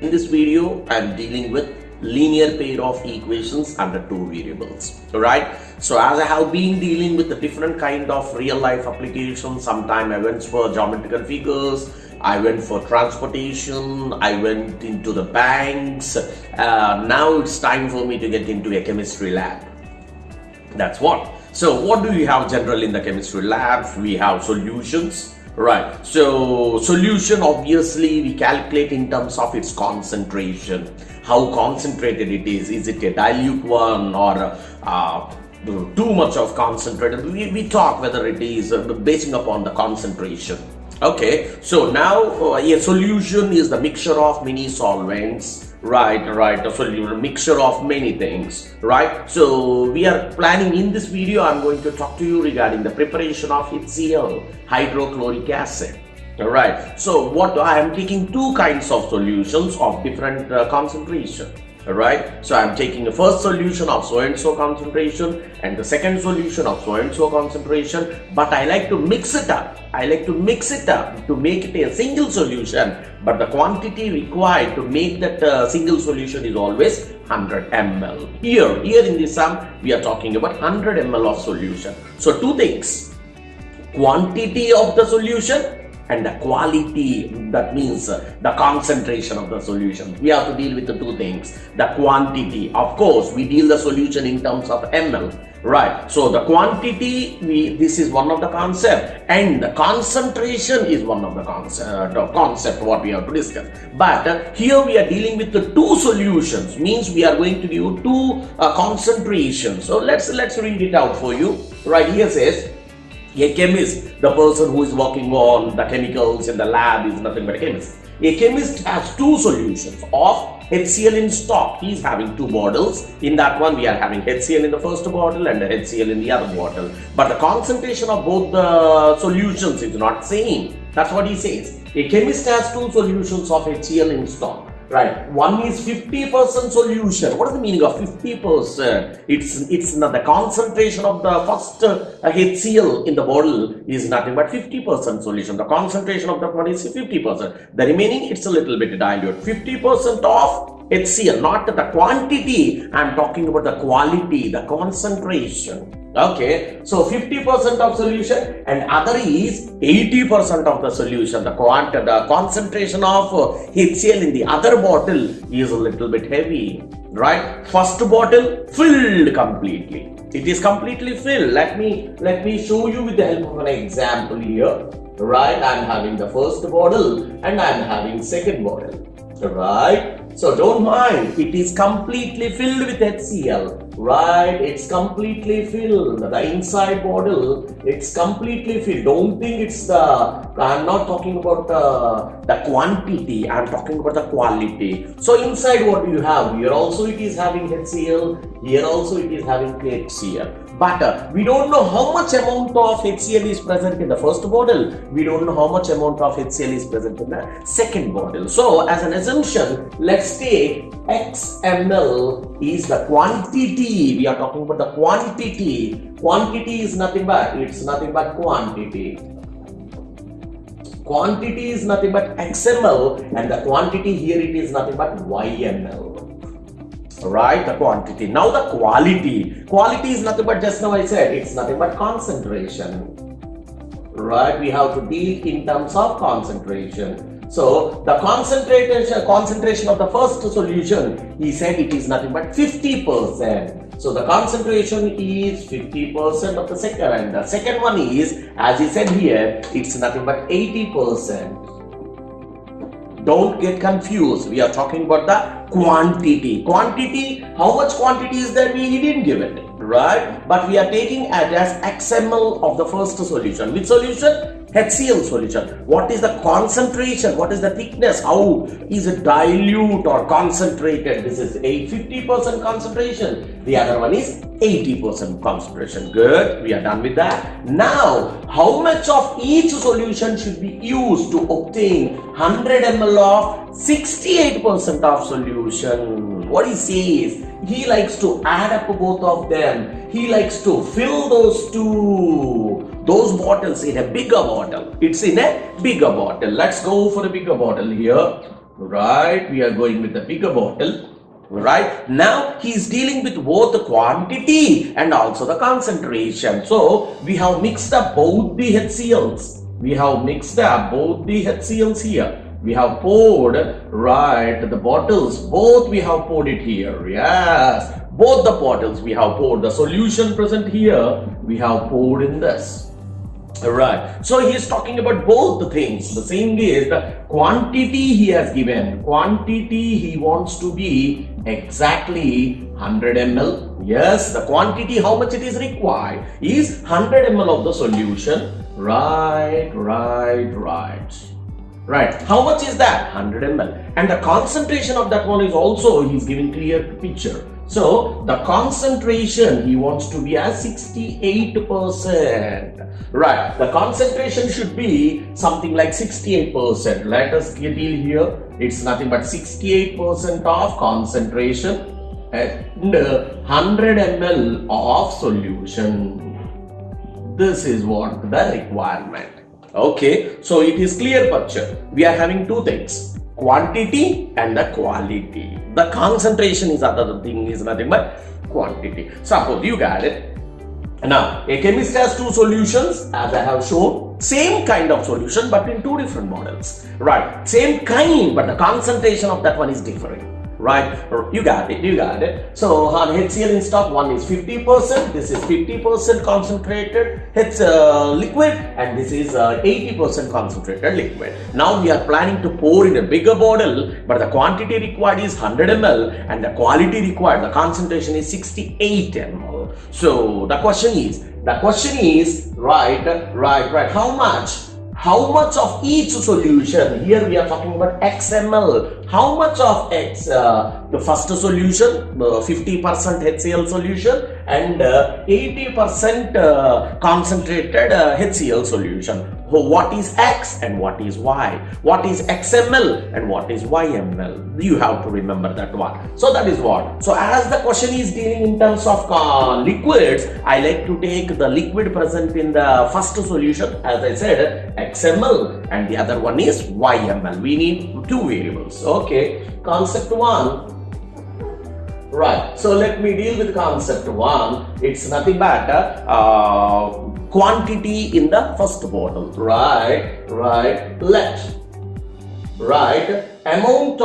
In this video, I'm dealing with linear pair of equations under two variables. Alright, so as I have been dealing with the different kind of real life applications, sometime I went for geometrical figures, I went for transportation, I went into the banks. Now it's time for me to get into a chemistry lab. That's what. So what do we have generally in the chemistry labs? We have solutions. Right, so solution obviously we calculate in terms of its concentration, how concentrated it is it a dilute one or too much of concentrated. We talk whether it is basing upon the concentration. Okay, so now a solution is the mixture of many solvents. Right, a mixture of many things, right? So we are planning in this video, I'm going to talk to you regarding the preparation of HCl, hydrochloric acid. Alright, so what I am taking two kinds of solutions of different concentration. Alright, so I'm taking the first solution of so and so concentration and the second solution of so and so concentration, but I like to mix it up. I like to mix it up to make it a single solution, but the quantity required to make that single solution is always 100 ml. Here in this sum, we are talking about 100 ml of solution. So two things, quantity of the solution and the quality, that means the concentration of the solution. We have to deal with the two things. The quantity, of course, we deal the solution in terms of ml, right? So the quantity, this is one of the concept, and the concentration is one of the concept what we have to discuss. But here we are dealing with the two solutions, means we are going to give two concentrations. So let's read it out for you. Right, here says, a chemist, the person who is working on the chemicals in the lab, is nothing but a chemist. A chemist has two solutions of HCl in stock. He is having two bottles. In that one, we are having HCl in the first bottle and the HCl in the other bottle. But the concentration of both the solutions is not same. That's what he says. A chemist has two solutions of HCl in stock. Right, one is 50% solution. What is the meaning of 50%? It's not the concentration of the first HCl in the bottle is nothing but 50% solution. The concentration of that one is 50%. The remaining, it's a little bit dilute. 50% of HCl, not the quantity. I'm talking about the quality, the concentration. Okay, so 50% of solution and other is 80% of the solution. The concentration of HCl in the other bottle is a little bit heavy, right? First bottle filled completely. It is completely filled. Let me show you with the help of an example here. Right, I'm having the first bottle and I'm having second bottle. Right, so don't mind, it is completely filled with HCl. Right, it's completely filled. The inside bottle, it's completely filled. Don't think it's I'm not talking about the quantity, I'm talking about the quality. So inside what do you have? Here also it is having HCl, here also it is having HCl. But we don't know how much amount of HCl is present in the first bottle. We don't know how much amount of HCl is present in the second bottle. So as an assumption, let's take X ml is the quantity. We are talking about the quantity. Quantity is nothing but, it's nothing but quantity. Quantity is nothing but XML, and the quantity here it is nothing but YML. Right, the quantity. Now the quality. Quality is nothing but, just now I said, it's nothing but concentration. Right, we have to deal in terms of concentration. So the concentration of the first solution, he said it is nothing but 50%. So the concentration is 50% of the second, and the second one is, as he said here, it's nothing but 80%. Don't get confused. We are talking about the quantity. Quantity, how much quantity is there? He didn't give it, right? But we are taking it as XML of the first solution. Which solution? HCl solution. What is the concentration? What is the thickness? How is it dilute or concentrated? This is a 50% concentration. The other one is 80% concentration. Good. We are done with that. Now, how much of each solution should be used to obtain 100 ml of 68% of solution? What he says, he likes to add up both of them. He likes to fill those bottles in a bigger bottle. It's in a bigger bottle. Let's go for a bigger bottle here. right? We are going with the bigger bottle. Right now he is dealing with both the quantity and also the concentration. So we have mixed up both the HCLs. We have mixed up both the HCLs here. We have poured, right, the bottles, both we have poured it here. Yes, both the bottles we have poured. The solution present here, we have poured in this. Right. So he is talking about both the things. The same is the quantity he has given. Quantity he wants to be exactly 100 ml. Yes, the quantity how much it is required is 100 ml of the solution. Right. Right. How much is that? 100 ml. And the concentration of that one is also he's giving clear picture. So the concentration he wants to be as 68%. Right. The concentration should be something like 68%. Let us deal here. It's nothing but 68% of concentration and 100 ml of solution. This is what the requirement. Okay. So it is clear picture. We are having two things. Quantity and the quality. The concentration is other thing is nothing but quantity. Suppose you got it. Now, a chemist has two solutions as I have shown. Same kind of solution but in two different models. Right. Same kind but the concentration of that one is different. Right. You got it. So on HCl in stock, one is 50%. This is 50% concentrated. It's liquid and this is 80% concentrated liquid. Now we are planning to pour in a bigger bottle, but the quantity required is 100 ml and the quality required, the concentration is 68 ml. So the question is, right, how much of each solution? Here we are talking about XML. How much of X, the first solution, 50% HCl solution and 80% concentrated HCl solution. So what is X and what is Y? What is XML and what is YML? You have to remember that one. So that is what. So as the question is dealing in terms of liquids, I like to take the liquid present in the first solution, as I said, XML, and the other one is YML. We need two variables. Okay, concept one. Right, so let me deal with concept one. It's nothing but quantity in the first bottle. Right, amount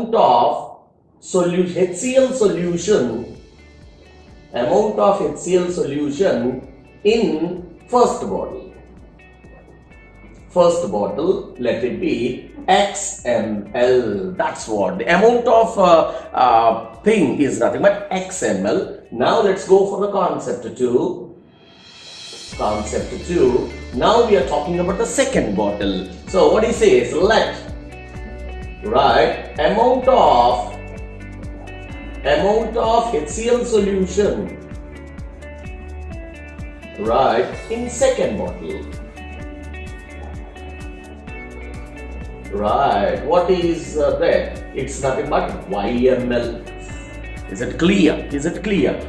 of solution, HCl solution, amount of HCl solution in first bottle. First bottle, let it be XML. That's what the amount of thing is, nothing but XML. Now let's go for the concept 2. Now we are talking about the second bottle. So what he says, let amount of HCl solution in second bottle. Right, what is that? It's nothing but YML. Is it clear?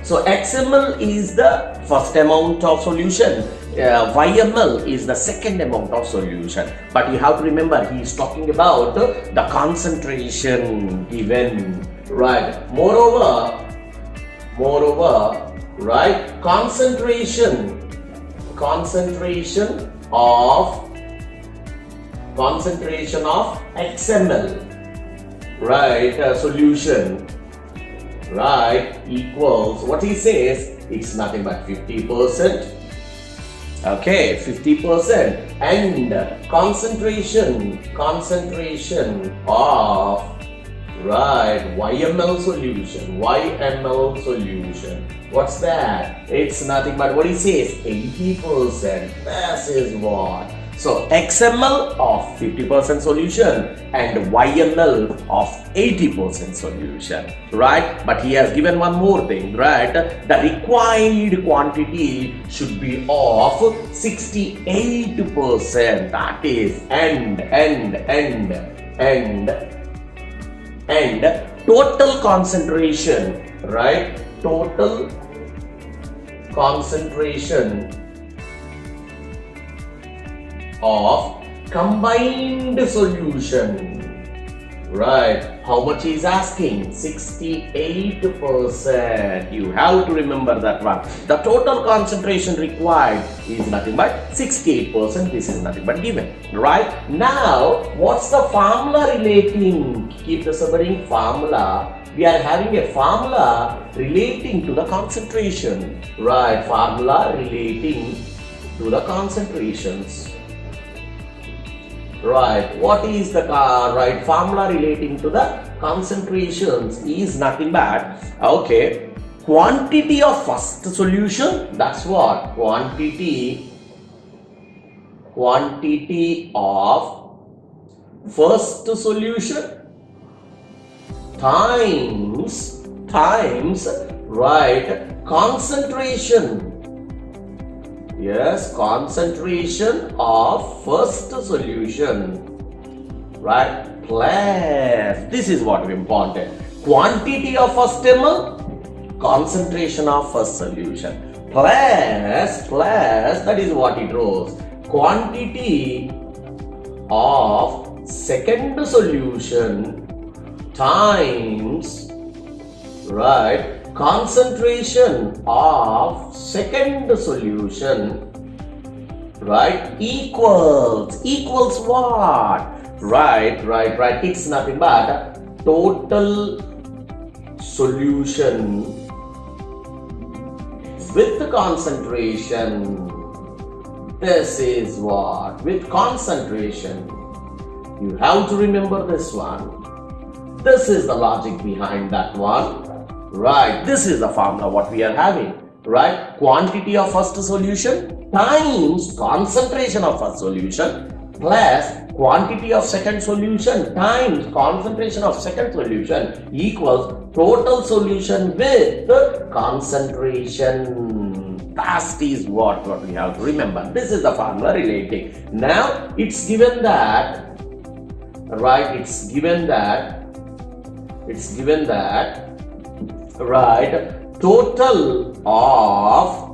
So XML is the first amount of solution. YML is the second amount of solution. But you have to remember, he is talking about the concentration given. Right. Moreover, concentration of XML, solution, equals, what he says, it's nothing but 50%. Okay, 50%, and concentration of YML solution. What's that? It's nothing but what he says, 80%. This is what. So XML of 50% solution and YML of 80% solution, right? But he has given one more thing, right? The required quantity should be of 68%. That is and total concentration, right? Total concentration of combined solution. Right, how much is asking? 68%. You have to remember that one. The total concentration required is nothing but 68%. This is nothing but given. Right, now what's the formula relating? Keep the submarine formula. We are having a formula relating to the concentration. Right, formula relating to the concentrations. Right, what is the right formula relating to the concentrations is nothing but, okay, quantity of first solution, that's what, quantity of first solution times, right, concentration. Yes, concentration of first solution, right, plus, this is what we wanted, quantity of first ml, concentration of first solution, plus, that is what it was, quantity of second solution times, right, concentration of second solution, right, equals what? Right, it's nothing but total solution with the concentration. This is what? With concentration. You have to remember this one. This is the logic behind that one. Right, this is the formula what we are having, right? Quantity of first solution times concentration of first solution plus quantity of second solution times concentration of second solution equals total solution with concentration. That is what we have to remember. This is the formula relating. Now, it's given that, right, it's given that, right, total of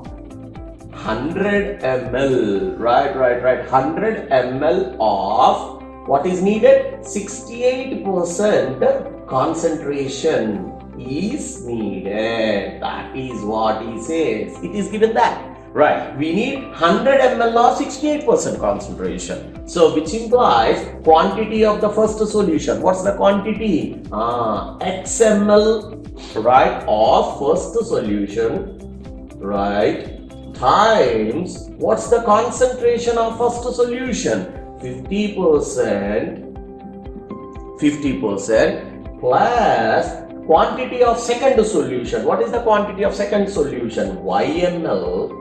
100 ml, right, 100 ml of what is needed? 68% concentration is needed. That is what he says. It is given that. Right, we need 100 ml of 68% concentration. So, which implies quantity of the first solution. What's the quantity? X ml, right, of first solution, right, times, what's the concentration of first solution? 50% plus quantity of second solution. What is the quantity of second solution? Y ml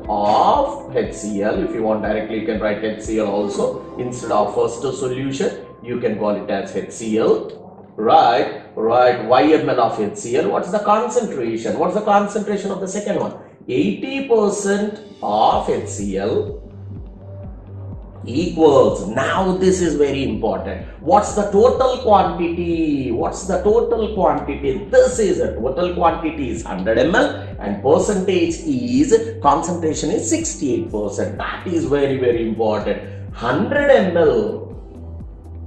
of HCl. If you want directly, you can write HCl also. Instead of first solution, you can call it as HCl. Right, Y ml of HCl. What is the concentration? What is the concentration of the second one? 80% of HCl equals, now this is very important, what's the total quantity? This is a total quantity is 100 ml and percentage is, concentration is 68%. That is very, very important. 100 ml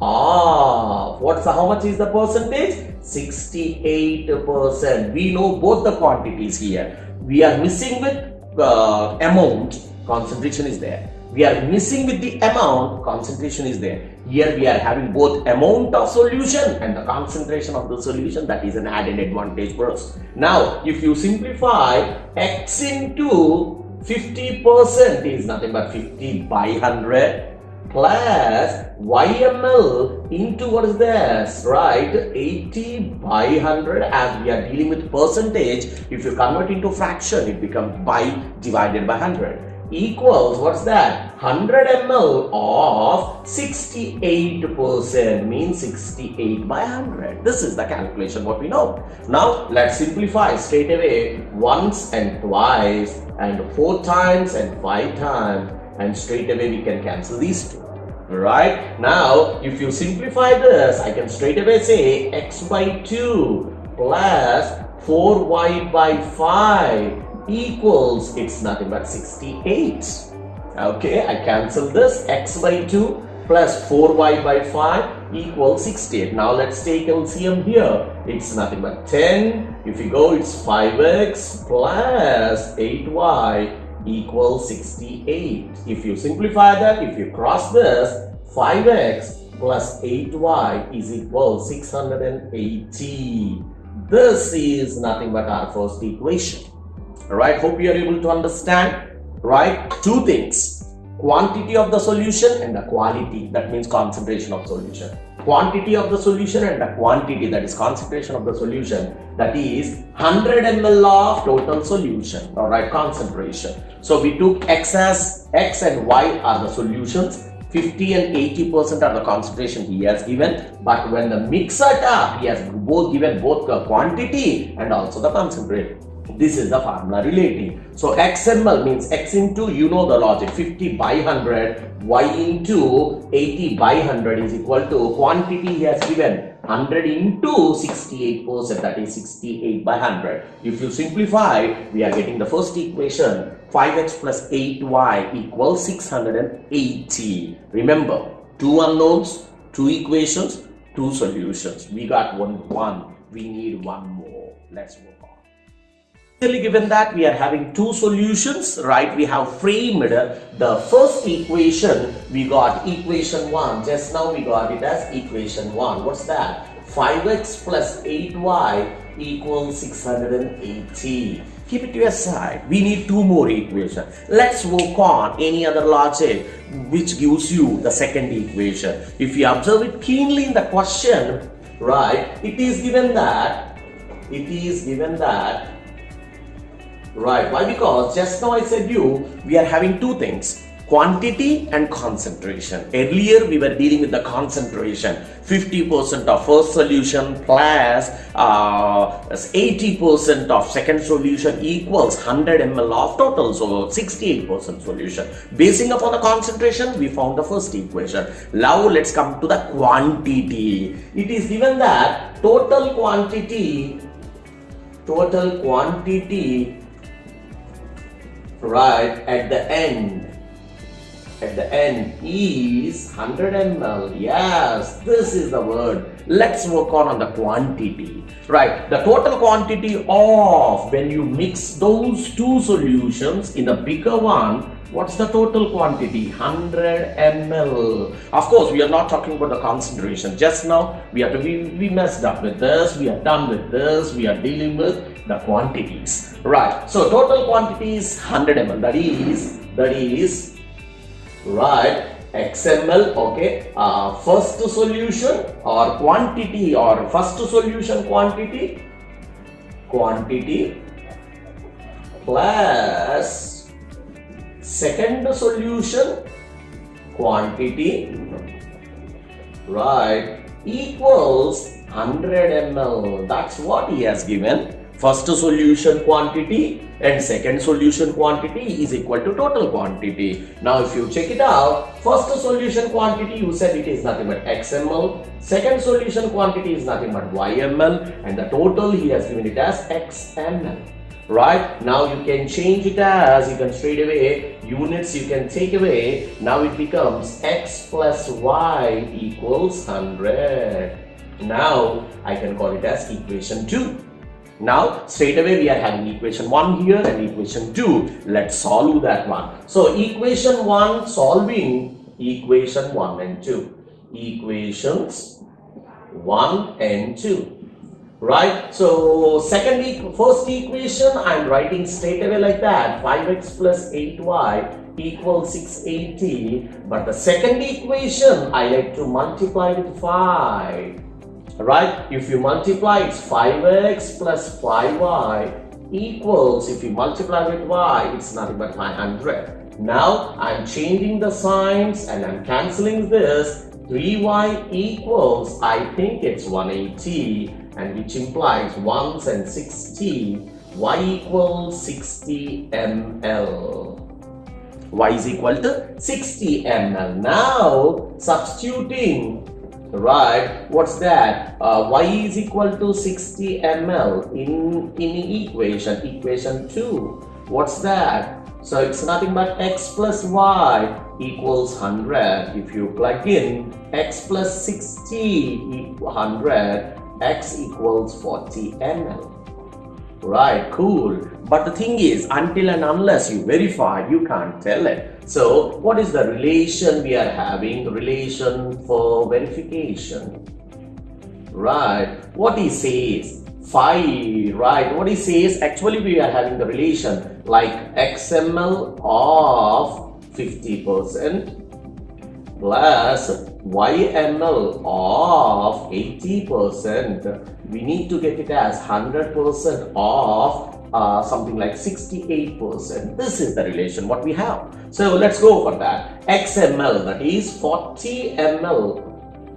of, how much is the percentage? 68%. We know both the quantities here. We are missing with amount, concentration is there. We are missing with the amount, concentration is there. Here we are having both amount of solution and the concentration of the solution. That is an added advantage for us. Now, if you simplify, X into 50% is nothing but 50 by 100 plus YML into what is this, right? 80 by 100. As we are dealing with percentage, if you convert into fraction, it becomes by divided by 100. Equals, what's that? 100 ml of 68% means 68 by 100. This is the calculation what we know. Now let's simplify straight away. Once and twice and 4 times and 5 times, and straight away we can cancel these two. Right? Now if you simplify this, I can straight away say x by 2 plus 4y by 5 equals, it's nothing but 68. Okay, I cancel this. X by 2 plus 4y by 5 equals 68. Now let's take LCM here. It's nothing but 10. If you go, it's 5x plus 8y equals 68. If you simplify that, if you cross this, 5x plus 8y is equal 680. This is nothing but our first equation. Alright, hope you are able to understand. Right? Two things. Quantity of the solution and the quality, that means concentration of solution. Quantity of the solution and the quantity, that is concentration of the solution, that is 100 ml of total solution, alright, concentration. So we took X as X and Y are the solutions. 50 and 80% are the concentration he has given, but when the mix it up, he has given both the quantity and also the concentration. This is the formula relating. So XML means X into, you know the logic, 50 by 100, Y into 80 by 100 is equal to quantity he has given 100 into 68%, that is 68 by 100. If you simplify, we are getting the first equation, 5x plus 8y equals 680. Remember, two unknowns, two equations, two solutions. We got one. We need one more. Let's work on. Given that we are having two solutions, right? We have framed the first equation. We got equation 1. Just now we got it as equation 1. What's that? 5x plus 8y equals 680. Keep it to your side. We need two more equations. Let's work on any other logic which gives you the second equation. If you observe it keenly in the question, right? It is given that. Right, why? Because just now I said we are having two things, quantity and concentration. Earlier we were dealing with the concentration, 50% of first solution plus 80% of second solution equals 100 ml of total, so 68% solution. Basing upon the concentration, we found the first equation. Now let's come to the quantity. It is given that total quantity, right, at the end is 100 ml. Yes, this is the word. Let's work on the quantity, right? The total quantity of, when you mix those two solutions in the bigger one, what's the total quantity? 100 ml. Of course, we are not talking about the concentration. Just now, we messed up with this. We are done with this. We are dealing with the quantities, right? So total quantity is 100 ml. That is right, XML. Okay, first solution or quantity, or first solution quantity plus second solution quantity, right, equals 100 ml. That's what he has given. First solution quantity and second solution quantity is equal to total quantity. Now if you check it out, first solution quantity, you said it is nothing but XML. Second solution quantity is nothing but YML, and the total he has given it as XML. Right, now you can change it as, you can straight away, units you can take away. Now it becomes X plus Y equals 100. Now I can call it as equation 2. Now straight away we are having equation 1 here and equation 2. Let's solve that one. So equation 1, solving equation 1 and 2. Equations 1 and 2. Right, so first equation I'm writing straight away like that, 5x plus 8y equals 680. But the second equation I like to multiply with 5. Right, if you multiply, it's 5x plus 5y equals, if you multiply with y, it's nothing but 500. Now I'm changing the signs and I'm cancelling this. 3y equals, I think it's 180, and which implies 1s and 60, y equals 60 ml. Y is equal to 60 ml. Now substituting, right, what's that? Y is equal to 60 ml in equation 2. What's that? So it's nothing but x plus y equals 100. If you plug in x plus 60 equals 100, x equals 40 ml. Right, cool. But the thing is, until and unless you verify, you can't tell it. So what is the relation we are having? Relation for verification. Right, what he says, phi, right, what he says, actually we are having the relation like xml of 50% plus yml of 80%. We need to get it as 100% of something like 68%. This is the relation what we have. So let's go for that. XML, that is 40 ml,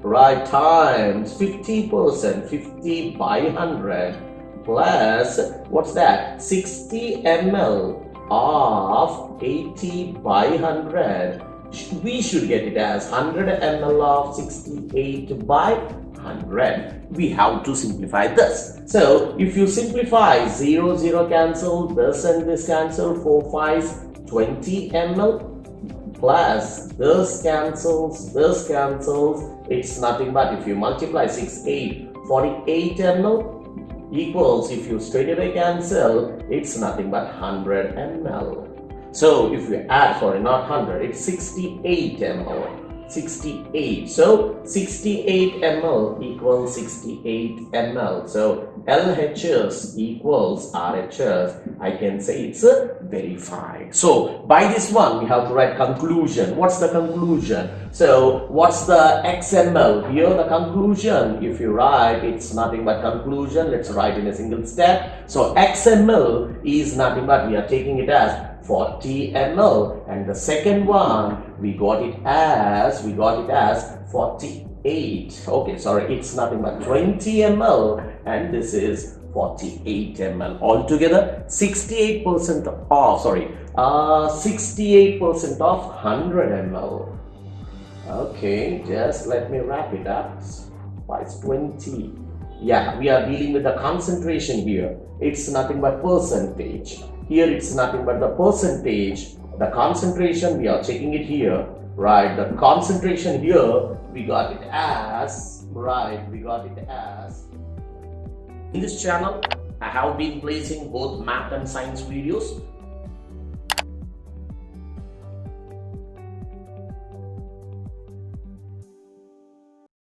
right, times 50%, 50 by 100 plus what's that? 60 ml of 80 by 100. We should get it as 100 ml of 68 by 100. We have to simplify this. So if you simplify 0, 0 cancel, this and this cancel, 4 5s 20 ml plus this cancels, it's nothing but if you multiply 6, 8, 48 ml equals, if you straight away cancel, it's nothing but 100 ml. So if we add for not 100, it's 68 ml. 68. So 68 ml equals 68 ml. So LHS equals RHS. I can say it's verified. So by this one, we have to write conclusion. What's the conclusion? So what's the XML? Here the conclusion, if you write, it's nothing but conclusion. Let's write in a single step. So XML is nothing but we are taking it as 40 ml, and the second one we got it as 48. Okay, sorry, it's nothing but 20 ml, and this is 48 ml. Altogether 68% of 68% of 100 ml. Okay, just let me wrap it up. Why is 20? Yeah, we are dealing with the concentration here. It's nothing but percentage. Here it's nothing but the percentage. The concentration, we are checking it here, right? The concentration here, we got it as, right? We got it as. In this channel, I have been placing both math and science videos.